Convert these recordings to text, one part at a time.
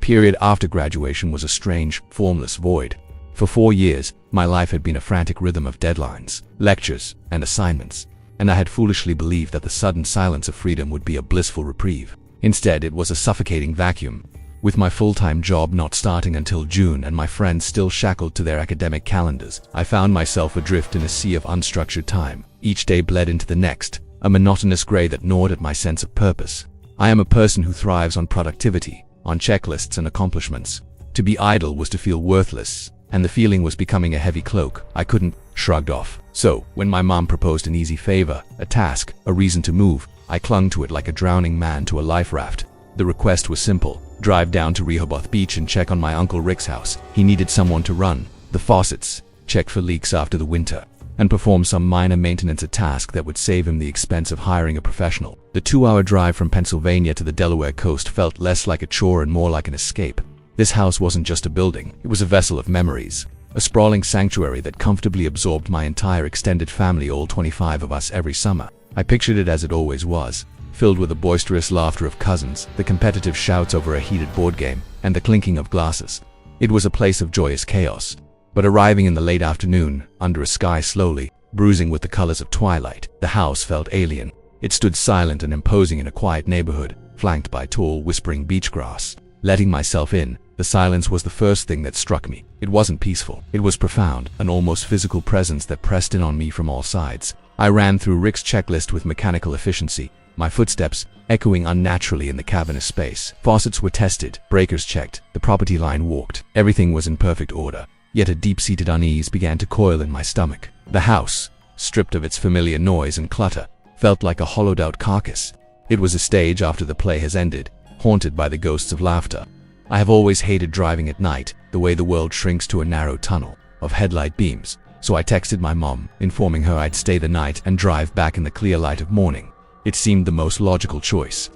period after graduation was a strange, formless void. For 4 years, my life had been a frantic rhythm of deadlines, lectures, and assignments, and I had foolishly believed that the sudden silence of freedom would be a blissful reprieve. Instead, it was a suffocating vacuum. With my full-time job not starting until June and my friends still shackled to their academic calendars, I found myself adrift in a sea of unstructured time. Each day bled into the next, a monotonous gray that gnawed at my sense of purpose. I am a person who thrives on productivity, on checklists and accomplishments. To be idle was to feel worthless, and the feeling was becoming a heavy cloak I couldn't shrug off. So, when my mom proposed an easy favor, a task, a reason to move, I clung to it like a drowning man to a life raft. The request was simple: drive down to Rehoboth Beach and check on my Uncle Rick's house. He needed someone to run the faucets, check for leaks after the winter, and perform some minor maintenance task that would save him the expense of hiring a professional. The 2-hour drive from Pennsylvania to the Delaware coast felt less like a chore and more like an escape. This house wasn't just a building, it was a vessel of memories, a sprawling sanctuary that comfortably absorbed my entire extended family, all 25 of us every summer. I pictured it as it always was, filled with the boisterous laughter of cousins, the competitive shouts over a heated board game, and the clinking of glasses. It was a place of joyous chaos. But arriving in the late afternoon, under a sky slowly bruising with the colors of twilight, the house felt alien. It stood silent and imposing in a quiet neighborhood, flanked by tall, whispering beach grass. Letting myself in, the silence was the first thing that struck me. It wasn't peaceful. It was profound, an almost physical presence that pressed in on me from all sides. I ran through Rick's checklist with mechanical efficiency, my footsteps echoing unnaturally in the cavernous space. Faucets were tested, breakers checked, the property line walked. Everything was in perfect order. Yet a deep-seated unease began to coil in my stomach. The house, stripped of its familiar noise and clutter, felt like a hollowed-out carcass. It was a stage after the play has ended, haunted by the ghosts of laughter. I have always hated driving at night, the way the world shrinks to a narrow tunnel of headlight beams. So I texted my mom, informing her I'd stay the night and drive back in the clear light of morning. It seemed the most logical choice.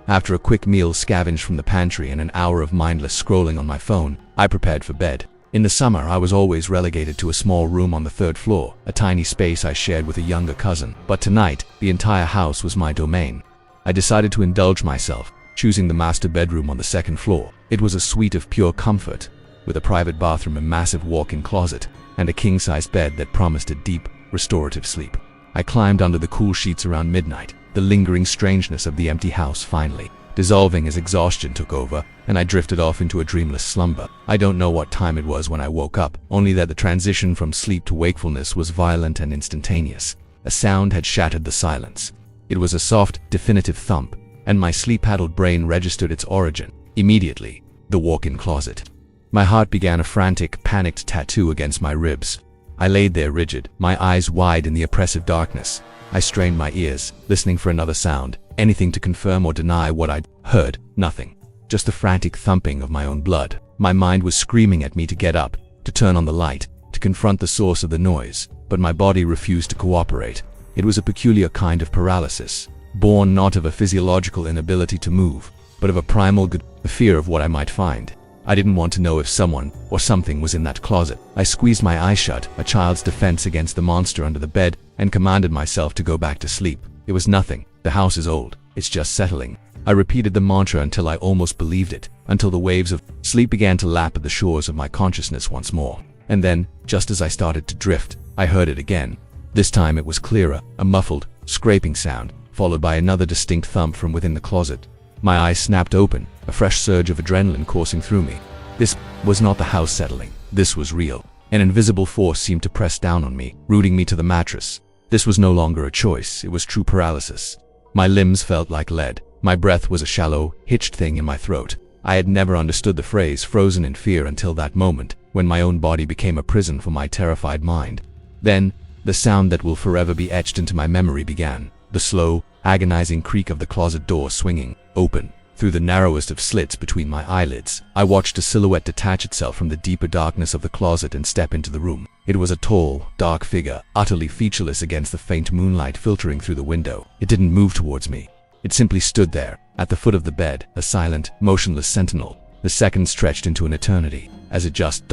After a quick meal scavenged from the pantry and an hour of mindless scrolling on my phone, I prepared for bed. In the summer, I was always relegated to a small room on the 3rd floor, a tiny space I shared with a younger cousin. But tonight, the entire house was my domain. I decided to indulge myself, choosing the master bedroom on the 2nd floor. It was a suite of pure comfort, with a private bathroom, a massive walk-in closet, and a king-sized bed that promised a deep, restorative sleep. I climbed under the cool sheets around midnight, the lingering strangeness of the empty house finally dissolving as exhaustion took over, and I drifted off into a dreamless slumber. I don't know what time it was when I woke up, only that the transition from sleep to wakefulness was violent and instantaneous. A sound had shattered the silence. It was a soft, definitive thump, and my sleep-addled brain registered its origin. Immediately, the walk-in closet. My heart began a frantic, panicked tattoo against my ribs. I laid there rigid, my eyes wide in the oppressive darkness. I strained my ears, listening for another sound, anything to confirm or deny what I'd heard. Nothing. Just the frantic thumping of my own blood. My mind was screaming at me to get up, to turn on the light, to confront the source of the noise, but my body refused to cooperate. It was a peculiar kind of paralysis, born not of a physiological inability to move, but of a primal fear of what I might find. I didn't want to know if someone or something was in that closet. I squeezed my eyes shut, a child's defense against the monster under the bed, and commanded myself to go back to sleep. It was nothing. The house is old. It's just settling. I repeated the mantra until I almost believed it, until the waves of sleep began to lap at the shores of my consciousness once more. And then, just as I started to drift, I heard it again. This time it was clearer, a muffled, scraping sound, followed by another distinct thump from within the closet. My eyes snapped open, a fresh surge of adrenaline coursing through me. This was not the house settling. This was real. An invisible force seemed to press down on me, rooting me to the mattress. This was no longer a choice, it was true paralysis. My limbs felt like lead. My breath was a shallow, hitched thing in my throat. I had never understood the phrase frozen in fear until that moment, when my own body became a prison for my terrified mind. Then, the sound that will forever be etched into my memory began. The slow, agonizing creak of the closet door swinging open. Through the narrowest of slits between my eyelids, I watched a silhouette detach itself from the deeper darkness of the closet and step into the room. It was a tall, dark figure, utterly featureless against the faint moonlight filtering through the window. It didn't move towards me. It simply stood there, at the foot of the bed, a silent, motionless sentinel. The seconds stretched into an eternity, as it just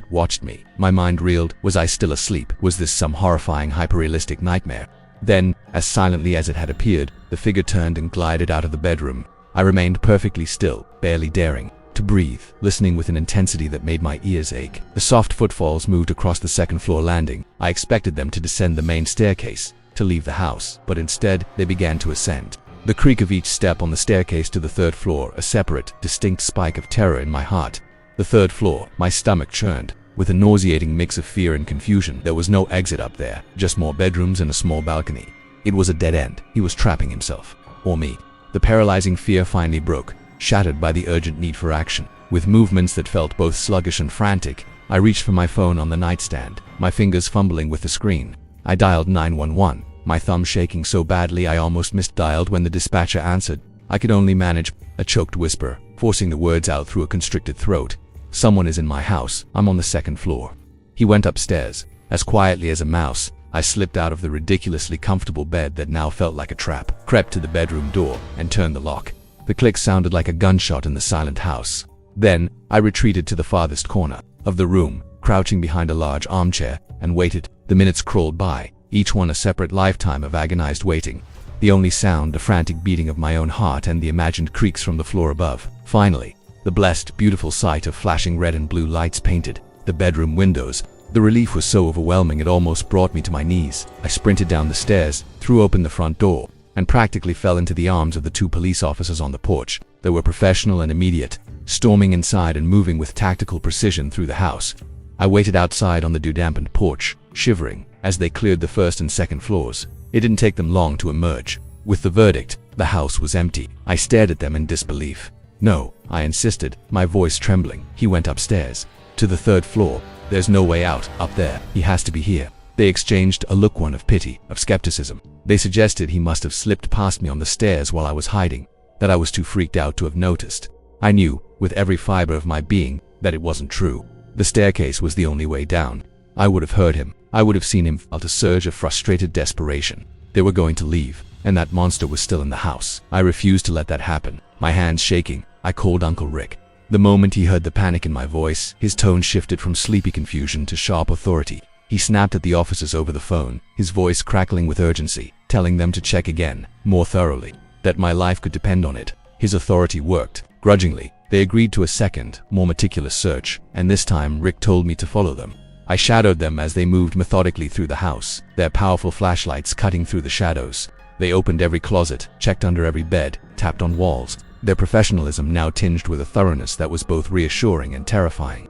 watched me. My mind reeled. Was I still asleep? Was this some horrifying, hyperrealistic nightmare? Then, as silently as it had appeared, the figure turned and glided out of the bedroom. I remained perfectly still, barely daring to breathe, listening with an intensity that made my ears ache. The soft footfalls moved across the second-floor landing. I expected them to descend the main staircase, to leave the house, but instead, they began to ascend. The creak of each step on the staircase to the third floor, a separate, distinct spike of terror in my heart. The third floor, my stomach churned. With a nauseating mix of fear and confusion, there was no exit up there, just more bedrooms and a small balcony. It was a dead end. He was trapping himself. Or me. The paralyzing fear finally broke, shattered by the urgent need for action. With movements that felt both sluggish and frantic, I reached for my phone on the nightstand, my fingers fumbling with the screen. I dialed 911, my thumb shaking so badly I almost misdialed when the dispatcher answered. I could only manage a choked whisper, forcing the words out through a constricted throat. "Someone is in my house. I'm on the second floor." He went upstairs. As quietly as a mouse, I slipped out of the ridiculously comfortable bed that now felt like a trap, crept to the bedroom door, and turned the lock. The click sounded like a gunshot in the silent house. Then, I retreated to the farthest corner of the room, crouching behind a large armchair, and waited. The minutes crawled by, each one a separate lifetime of agonized waiting. The only sound, the frantic beating of my own heart and the imagined creaks from the floor above. Finally, the blessed, beautiful sight of flashing red and blue lights painted the bedroom windows. The relief was so overwhelming it almost brought me to my knees. I sprinted down the stairs, threw open the front door, and practically fell into the arms of the two police officers on the porch. They were professional and immediate, storming inside and moving with tactical precision through the house. I waited outside on the dew-dampened porch, shivering, as they cleared the first and second floors. It didn't take them long to emerge. With the verdict, the house was empty. I stared at them in disbelief. "No," I insisted, my voice trembling. "He went upstairs. To the third floor. There's no way out, up there. He has to be here." They exchanged a look, one of pity, of skepticism. They suggested he must have slipped past me on the stairs while I was hiding, that I was too freaked out to have noticed. I knew, with every fiber of my being, that it wasn't true. The staircase was the only way down. I would have heard him. I would have seen him, felt a surge of frustrated desperation. They were going to leave, and that monster was still in the house. I refused to let that happen. My hands shaking, I called Uncle Rick. The moment he heard the panic in my voice, his tone shifted from sleepy confusion to sharp authority. He snapped at the officers over the phone, his voice crackling with urgency, telling them to check again, more thoroughly, that my life could depend on it. His authority worked. Grudgingly, they agreed to a second, more meticulous search, and this time Rick told me to follow them. I shadowed them as they moved methodically through the house, their powerful flashlights cutting through the shadows. They opened every closet, checked under every bed, tapped on walls, their professionalism now tinged with a thoroughness that was both reassuring and terrifying.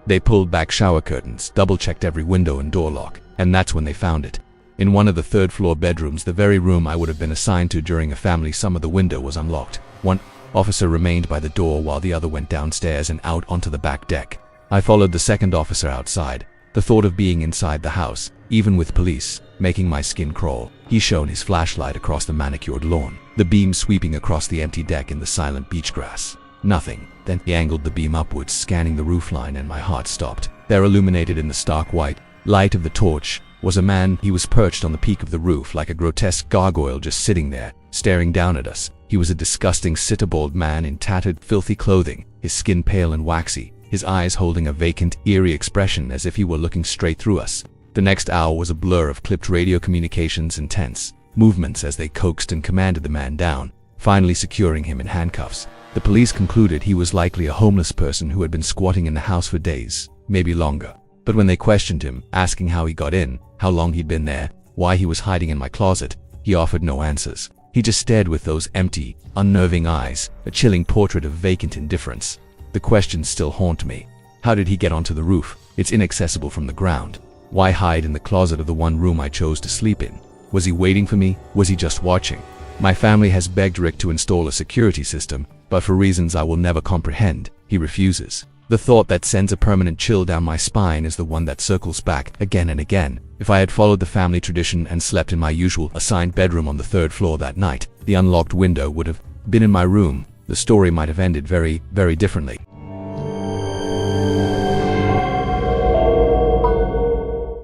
They pulled back shower curtains, double-checked every window and door lock, and that's when they found it. In one of the third-floor bedrooms, the very room I would have been assigned to during a family summer, the window was unlocked. One officer remained by the door while the other went downstairs and out onto the back deck. I followed the second officer outside. The thought of being inside the house, even with police, making my skin crawl. He shone his flashlight across the manicured lawn, the beam sweeping across the empty deck in the silent beach grass. Nothing. Then he angled the beam upwards, scanning the roofline, and my heart stopped. There, illuminated in the stark white light of the torch, was a man. He was perched on the peak of the roof like a grotesque gargoyle, just sitting there, staring down at us. He was a disgusting, citter-bald man in tattered, filthy clothing, his skin pale and waxy, his eyes holding a vacant, eerie expression as if he were looking straight through us. The next hour was a blur of clipped radio communications and tense movements as they coaxed and commanded the man down, finally securing him in handcuffs. The police concluded he was likely a homeless person who had been squatting in the house for days, maybe longer. But when they questioned him, asking how he got in, how long he'd been there, why he was hiding in my closet, he offered no answers. He just stared with those empty, unnerving eyes, a chilling portrait of vacant indifference. The questions still haunt me. How did he get onto the roof? It's inaccessible from the ground. Why hide in the closet of the one room I chose to sleep in? Was he waiting for me? Was he just watching? My family has begged Rick to install a security system, but for reasons I will never comprehend, he refuses. The thought that sends a permanent chill down my spine is the one that circles back again and again. If I had followed the family tradition and slept in my usual assigned bedroom on the third floor that night, the unlocked window would have been in my room. The story might have ended very, very differently.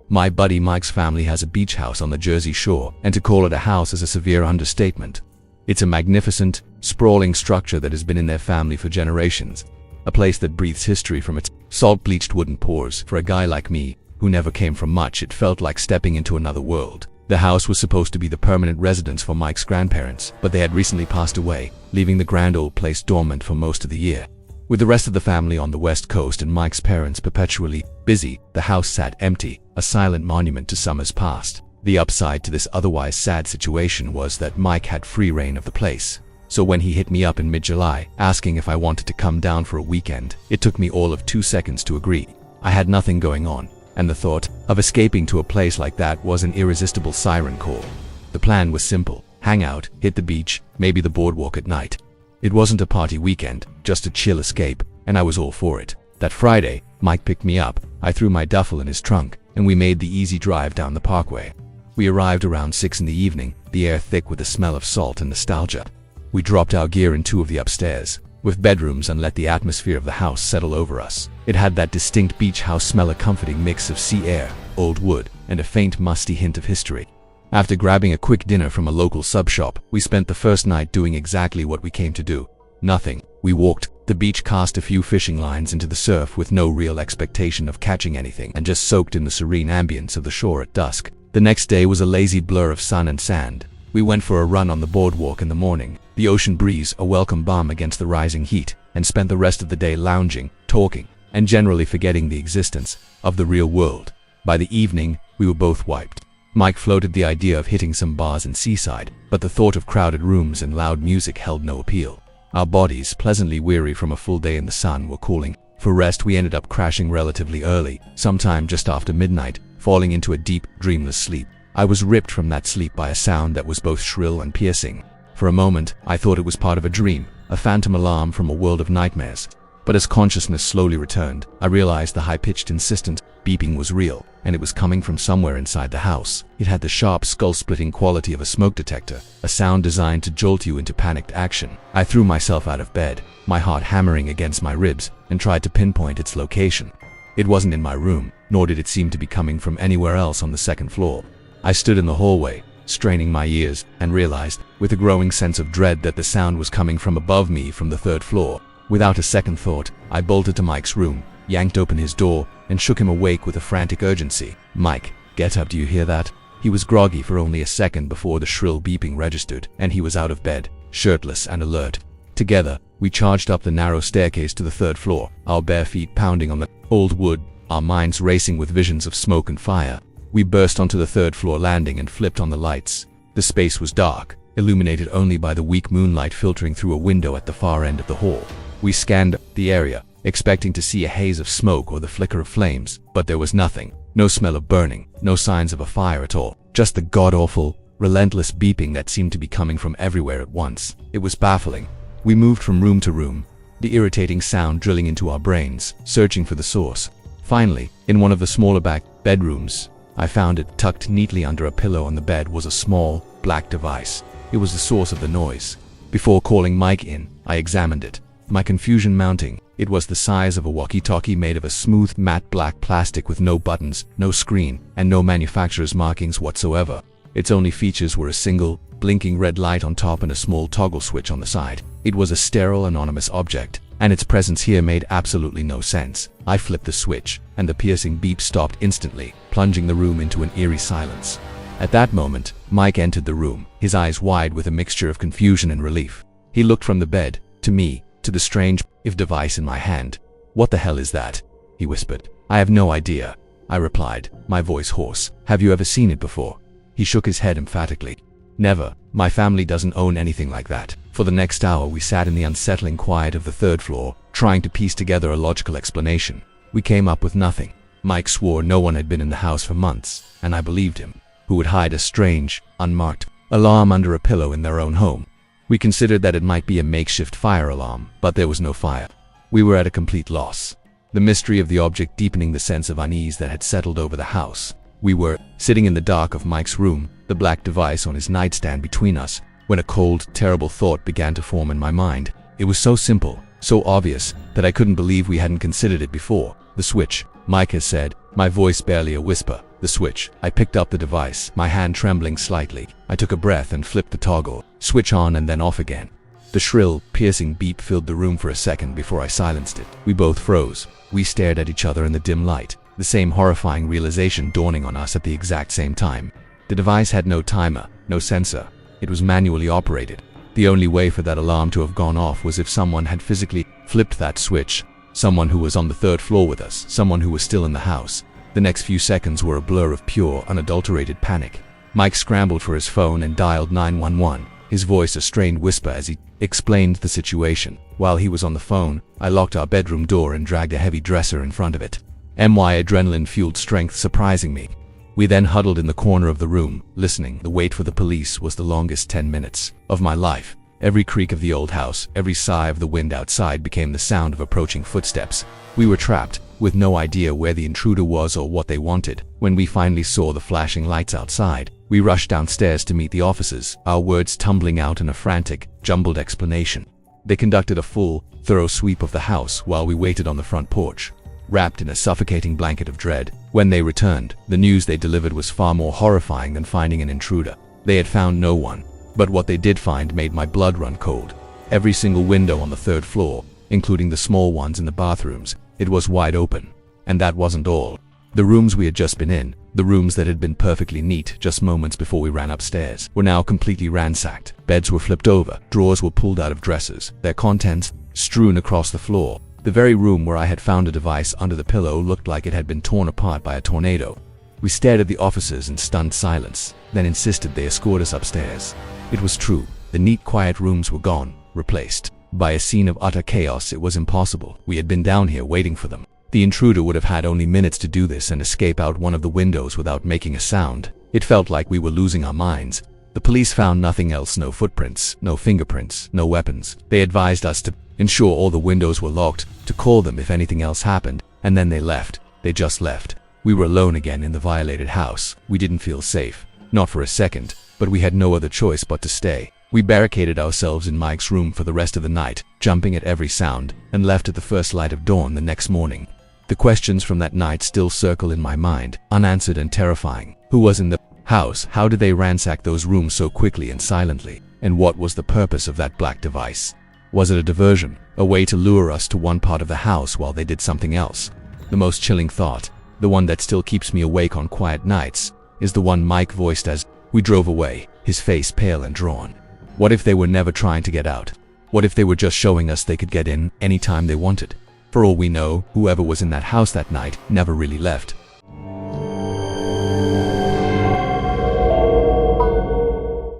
My buddy Mike's family has a beach house on the Jersey Shore, and to call it a house is a severe understatement. It's a magnificent, sprawling structure that has been in their family for generations, a place that breathes history from its salt-bleached wooden pores. For a guy like me, who never came from much, it felt like stepping into another world. The house was supposed to be the permanent residence for Mike's grandparents, but they had recently passed away, leaving the grand old place dormant for most of the year. With the rest of the family on the West Coast and Mike's parents perpetually busy, the house sat empty, a silent monument to summers past. The upside to this otherwise sad situation was that Mike had free reign of the place. So when he hit me up in mid-July, asking if I wanted to come down for a weekend, it took me all of 2 seconds to agree. I had nothing going on, and the thought of escaping to a place like that was an irresistible siren call. The plan was simple: hang out, hit the beach, maybe the boardwalk at night. It wasn't a party weekend, just a chill escape, and I was all for it. That Friday, Mike picked me up, I threw my duffel in his trunk, and we made the easy drive down the parkway. We arrived around 6 in the evening, the air thick with the smell of salt and nostalgia. We dropped our gear in 2 of the upstairs, with bedrooms, and let the atmosphere of the house settle over us. It had that distinct beach house smell, a comforting mix of sea air, old wood, and a faint musty hint of history. After grabbing a quick dinner from a local sub shop, we spent the first night doing exactly what we came to do: nothing. We walked the beach, cast a few fishing lines into the surf with no real expectation of catching anything, and just soaked in the serene ambience of the shore at dusk. The next day was a lazy blur of sun and sand. We went for a run on the boardwalk in the morning, the ocean breeze a welcome balm against the rising heat, and spent the rest of the day lounging, talking, and generally forgetting the existence of the real world. By the evening, we were both wiped. Mike floated the idea of hitting some bars in Seaside, but the thought of crowded rooms and loud music held no appeal. Our bodies, pleasantly weary from a full day in the sun, were calling. For rest, we ended up crashing relatively early, sometime just after midnight, falling into a deep, dreamless sleep. I was ripped from that sleep by a sound that was both shrill and piercing. For a moment, I thought it was part of a dream, a phantom alarm from a world of nightmares. But as consciousness slowly returned, I realized the high-pitched, insistent beeping was real, and it was coming from somewhere inside the house. It had the sharp, skull-splitting quality of a smoke detector, a sound designed to jolt you into panicked action. I threw myself out of bed, my heart hammering against my ribs, and tried to pinpoint its location. It wasn't in my room, nor did it seem to be coming from anywhere else on the second floor. I stood in the hallway, straining my ears, and realized, with a growing sense of dread, that the sound was coming from above me from the 3rd floor. Without a second thought, I bolted to Mike's room, yanked open his door, and shook him awake with a frantic urgency. "Mike, get up, do you hear that?" He was groggy for only a second before the shrill beeping registered, and he was out of bed, shirtless and alert. Together, we charged up the narrow staircase to the 3rd floor, our bare feet pounding on the old wood, our minds racing with visions of smoke and fire. We burst onto the 3rd floor landing and flipped on the lights. The space was dark, illuminated only by the weak moonlight filtering through a window at the far end of the hall. We scanned the area, expecting to see a haze of smoke or the flicker of flames, but there was nothing. No smell of burning, no signs of a fire at all. Just the god-awful, relentless beeping that seemed to be coming from everywhere at once. It was baffling. We moved from room to room, the irritating sound drilling into our brains, searching for the source. Finally, in one of the smaller back bedrooms, I found it. Tucked neatly under a pillow on the bed was a small, black device. It was the source of the noise. Before calling Mike in, I examined it, my confusion mounting. It was the size of a walkie-talkie, made of a smooth, matte black plastic with no buttons, no screen, and no manufacturer's markings whatsoever. Its only features were a single, blinking red light on top and a small toggle switch on the side. It was a sterile, anonymous object, and its presence here made absolutely no sense. I flipped the switch, and the piercing beep stopped instantly, plunging the room into an eerie silence. At that moment, Mike entered the room, his eyes wide with a mixture of confusion and relief. He looked from the bed, to me, to the strange, device in my hand. "What the hell is that?" he whispered. "I have no idea," I replied, my voice hoarse. "Have you ever seen it before?" He shook his head emphatically. "Never. My family doesn't own anything like that." For the next hour, we sat in the unsettling quiet of the 3rd floor, trying to piece together a logical explanation. We came up with nothing. Mike swore no one had been in the house for months, and I believed him. Who would hide a strange, unmarked alarm under a pillow in their own home? We considered that it might be a makeshift fire alarm, but there was no fire. We were at a complete loss, the mystery of the object deepening the sense of unease that had settled over the house. We were sitting in the dark of Mike's room, the black device on his nightstand between us, when a cold, terrible thought began to form in my mind. It was so simple, so obvious, that I couldn't believe we hadn't considered it before. "The switch," Mike has said, my voice barely a whisper. "The switch." I picked up the device, my hand trembling slightly. I took a breath and flipped the toggle, switch on and then off again. The shrill, piercing beep filled the room for a second before I silenced it. We both froze. We stared at each other in the dim light, the same horrifying realization dawning on us at the exact same time. The device had no timer, no sensor. It was manually operated. The only way for that alarm to have gone off was if someone had physically flipped that switch. Someone who was on the third floor with us, someone who was still in the house. The next few seconds were a blur of pure, unadulterated panic. Mike scrambled for his phone and dialed 911, his voice a strained whisper as he explained the situation. While he was on the phone, I locked our bedroom door and dragged a heavy dresser in front of it. My adrenaline-fueled strength surprising me. We then huddled in the corner of the room, listening. The wait for the police was the longest 10 minutes of my life. Every creak of the old house, every sigh of the wind outside became the sound of approaching footsteps. We were trapped, with no idea where the intruder was or what they wanted. When we finally saw the flashing lights outside, we rushed downstairs to meet the officers, our words tumbling out in a frantic, jumbled explanation. They conducted a full, thorough sweep of the house while we waited on the front porch, wrapped in a suffocating blanket of dread. When they returned, the news they delivered was far more horrifying than finding an intruder. They had found no one, but what they did find made my blood run cold. Every single window on the third floor, including the small ones in the bathrooms, it was wide open. And that wasn't all. The rooms we had just been in, the rooms that had been perfectly neat just moments before we ran upstairs, were now completely ransacked. Beds were flipped over, drawers were pulled out of dressers, their contents strewn across the floor. The very room where I had found a device under the pillow looked like it had been torn apart by a tornado. We stared at the officers in stunned silence, then insisted they escort us upstairs. It was true. The neat, quiet rooms were gone, replaced by a scene of utter chaos. It was impossible. We had been down here waiting for them. The intruder would have had only minutes to do this and escape out one of the windows without making a sound. It felt like we were losing our minds. The police found nothing else, no footprints, no fingerprints, no weapons. They advised us to ensure all the windows were locked, to call them if anything else happened, and then they left. They just left. We were alone again in the violated house. We didn't feel safe. Not for a second, but we had no other choice but to stay. We barricaded ourselves in Mike's room for the rest of the night, jumping at every sound, and left at the first light of dawn the next morning. The questions from that night still circle in my mind, unanswered and terrifying. Who was in the house? How did they ransack those rooms so quickly and silently? And what was the purpose of that black device? Was it a diversion, a way to lure us to one part of the house while they did something else? The most chilling thought, the one that still keeps me awake on quiet nights, is the one Mike voiced as we drove away, his face pale and drawn. What if they were never trying to get out? What if they were just showing us they could get in anytime they wanted? For all we know, whoever was in that house that night never really left.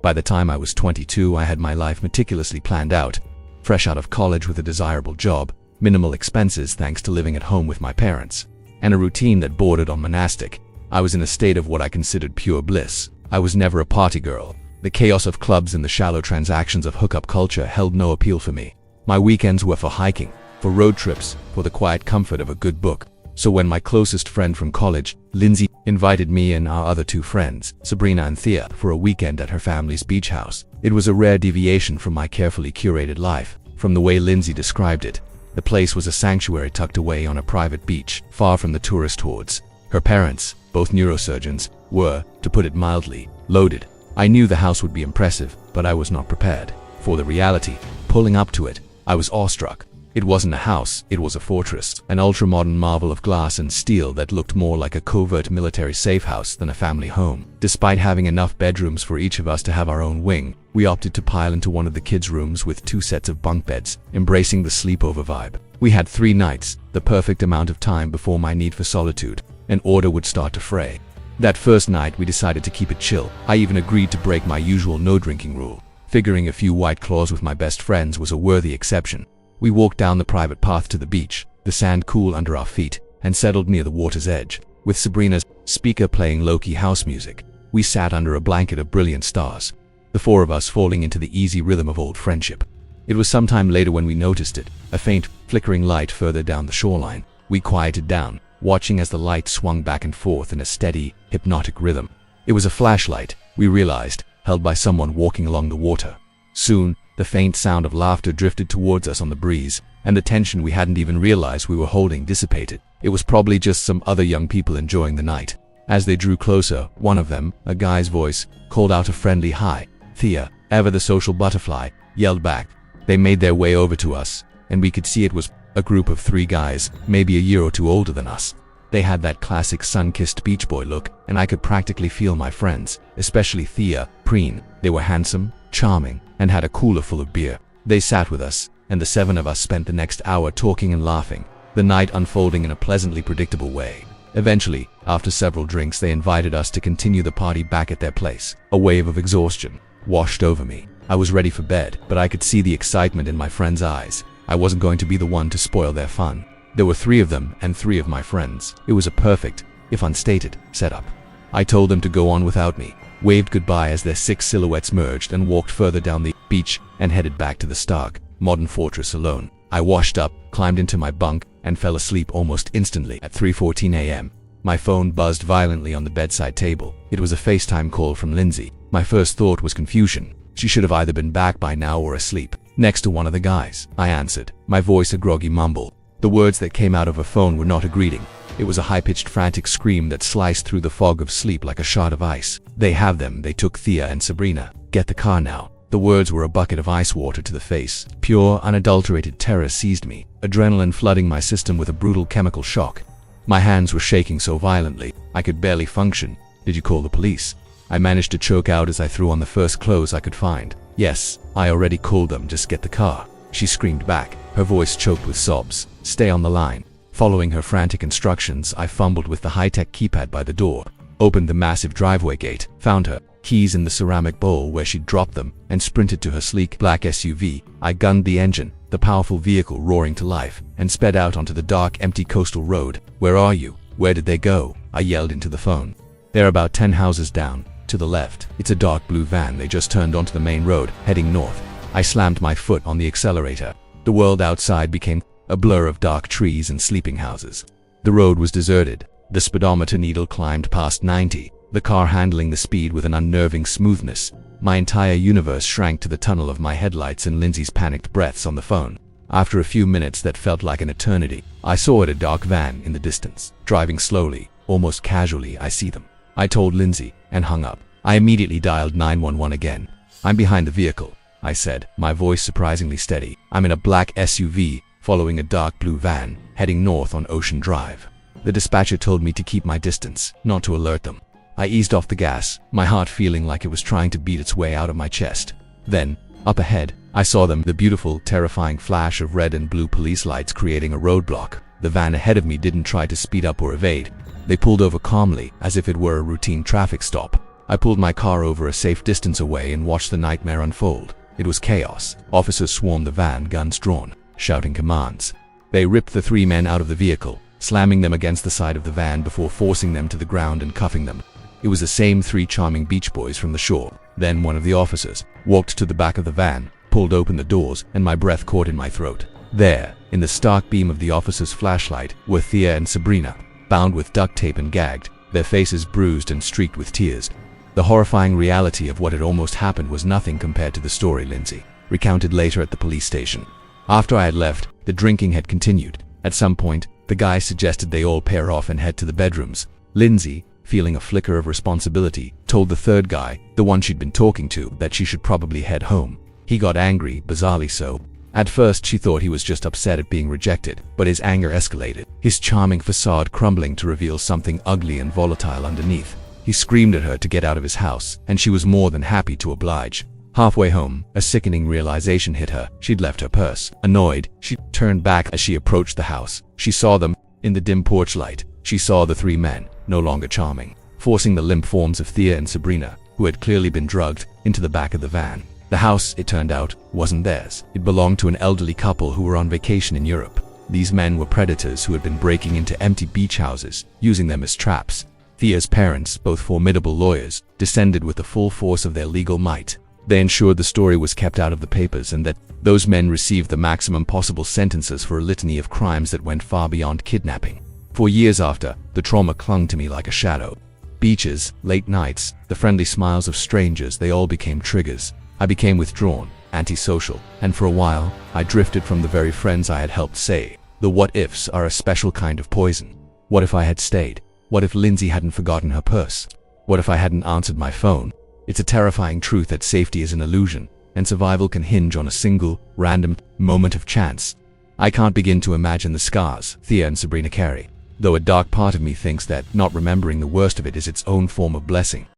By the time I was 22, I had my life meticulously planned out. Fresh out of college with a desirable job, minimal expenses thanks to living at home with my parents, and a routine that bordered on monastic, I was in a state of what I considered pure bliss. I was never a party girl. The chaos of clubs and the shallow transactions of hookup culture held no appeal for me. My weekends were for hiking, for road trips, for the quiet comfort of a good book. So when my closest friend from college, Lindsay, invited me and our other two friends, Sabrina and Thea, for a weekend at her family's beach house, it was a rare deviation from my carefully curated life. From the way Lindsay described it, the place was a sanctuary tucked away on a private beach, far from the tourist hordes. Her parents, both neurosurgeons, were, to put it mildly, loaded. I knew the house would be impressive, but I was not prepared for the reality. Pulling up to it, I was awestruck. It wasn't a house, it was a fortress, an ultra-modern marvel of glass and steel that looked more like a covert military safe house than a family home. Despite having enough bedrooms for each of us to have our own wing, we opted to pile into one of the kids' rooms with 2 sets of bunk beds, embracing the sleepover vibe. We had 3 nights, the perfect amount of time before my need for solitude and order would start to fray. That first night, we decided to keep it chill. I even agreed to break my usual no-drinking rule, figuring a few white claws with my best friends was a worthy exception. We walked down the private path to the beach, the sand cool under our feet, and settled near the water's edge. With Sabrina's speaker playing low-key house music, we sat under a blanket of brilliant stars, the 4 of us falling into the easy rhythm of old friendship. It was some time later when we noticed it, a faint, flickering light further down the shoreline. We quieted down, watching as the light swung back and forth in a steady, hypnotic rhythm. It was a flashlight, we realized, held by someone walking along the water. Soon, the faint sound of laughter drifted towards us on the breeze, and the tension we hadn't even realized we were holding dissipated. It was probably just some other young people enjoying the night. As they drew closer, one of them, a guy's voice, called out a friendly hi. Thea, ever the social butterfly, yelled back. They made their way over to us, and we could see it was a group of 3 guys, maybe a year or 2 older than us. They had that classic sun-kissed beach boy look, and I could practically feel my friends, especially Thea, preen. They were handsome, charming, and had a cooler full of beer. They sat with us, and the 7 of us spent the next hour talking and laughing, the night unfolding in a pleasantly predictable way. Eventually, after several drinks, they invited us to continue the party back at their place. A wave of exhaustion washed over me. I was ready for bed, but I could see the excitement in my friends' eyes. I wasn't going to be the one to spoil their fun. There were 3 of them and 3 of my friends. It was a perfect, if unstated, setup. I told them to go on without me, waved goodbye as their 6 silhouettes merged, and walked further down the beach and headed back to the stark, modern fortress alone. I washed up, climbed into my bunk, and fell asleep almost instantly. At 3:14 a.m., my phone buzzed violently on the bedside table. It was a FaceTime call from Lindsay. My first thought was confusion. She should have either been back by now or asleep, next to one of the guys. I answered, my voice a groggy mumble. The words that came out of her phone were not a greeting. It was a high-pitched frantic scream that sliced through the fog of sleep like a shot of ice. They have them. They took Thea and Sabrina. Get the car now. The words were a bucket of ice water to the face. Pure, unadulterated terror seized me, adrenaline flooding my system with a brutal chemical shock. My hands were shaking so violently, I could barely function. Did you call the police? I managed to choke out as I threw on the first clothes I could find. Yes, I already called them. Just get the car. She screamed back, her voice choked with sobs. Stay on the line. Following her frantic instructions, I fumbled with the high-tech keypad by the door, opened the massive driveway gate, found her keys in the ceramic bowl where she'd dropped them, and sprinted to her sleek black SUV. I gunned the engine, the powerful vehicle roaring to life, and sped out onto the dark, empty coastal road. Where are you? Where did they go? I yelled into the phone. They're about 10 houses down, to the left. It's a dark blue van. They just turned onto the main road, heading north. I slammed my foot on the accelerator. The world outside became a blur of dark trees and sleeping houses. The road was deserted. The speedometer needle climbed past 90, the car handling the speed with an unnerving smoothness. My entire universe shrank to the tunnel of my headlights and Lindsay's panicked breaths on the phone. After a few minutes that felt like an eternity, I saw a dark van in the distance, driving slowly, almost casually. I see them. I told Lindsay, and hung up. I immediately dialed 911 again. I'm behind the vehicle, I said, my voice surprisingly steady. I'm in a black SUV, following a dark blue van, heading north on Ocean Drive. The dispatcher told me to keep my distance, not to alert them. I eased off the gas, my heart feeling like it was trying to beat its way out of my chest. Then, up ahead, I saw them, the beautiful, terrifying flash of red and blue police lights creating a roadblock. The van ahead of me didn't try to speed up or evade. They pulled over calmly, as if it were a routine traffic stop. I pulled my car over a safe distance away and watched the nightmare unfold. It was chaos. Officers swarmed the van, guns drawn, shouting commands. They ripped the 3 men out of the vehicle, slamming them against the side of the van before forcing them to the ground and cuffing them. It was the same 3 charming beach boys from the shore. Then one of the officers walked to the back of the van, pulled open the doors, and my breath caught in my throat. There, in the stark beam of the officer's flashlight, were Thea and Sabrina, bound with duct tape and gagged, their faces bruised and streaked with tears. The horrifying reality of what had almost happened was nothing compared to the story Lindsay recounted later at the police station. After I had left, the drinking had continued. At some point, the guy suggested they all pair off and head to the bedrooms. Lindsay, feeling a flicker of responsibility, told the third guy, the one she'd been talking to, that she should probably head home. He got angry, bizarrely so. At first, she thought he was just upset at being rejected, but his anger escalated, his charming facade crumbling to reveal something ugly and volatile underneath. He screamed at her to get out of his house, and she was more than happy to oblige. Halfway home, a sickening realization hit her. She'd left her purse. Annoyed, she turned back as she approached the house. She saw them in the dim porch light. She saw the 3 men, no longer charming, forcing the limp forms of Thea and Sabrina, who had clearly been drugged, into the back of the van. The house, it turned out, wasn't theirs. It belonged to an elderly couple who were on vacation in Europe. These men were predators who had been breaking into empty beach houses, using them as traps. Thea's parents, both formidable lawyers, descended with the full force of their legal might. They ensured the story was kept out of the papers and that those men received the maximum possible sentences for a litany of crimes that went far beyond kidnapping. For years after, the trauma clung to me like a shadow. Beaches, late nights, the friendly smiles of strangers, they all became triggers. I became withdrawn, antisocial, and for a while, I drifted from the very friends I had helped save. The what-ifs are a special kind of poison. What if I had stayed? What if Lindsay hadn't forgotten her purse? What if I hadn't answered my phone? It's a terrifying truth that safety is an illusion, and survival can hinge on a single, random moment of chance. I can't begin to imagine the scars Thea and Sabrina carry, though a dark part of me thinks that not remembering the worst of it is its own form of blessing.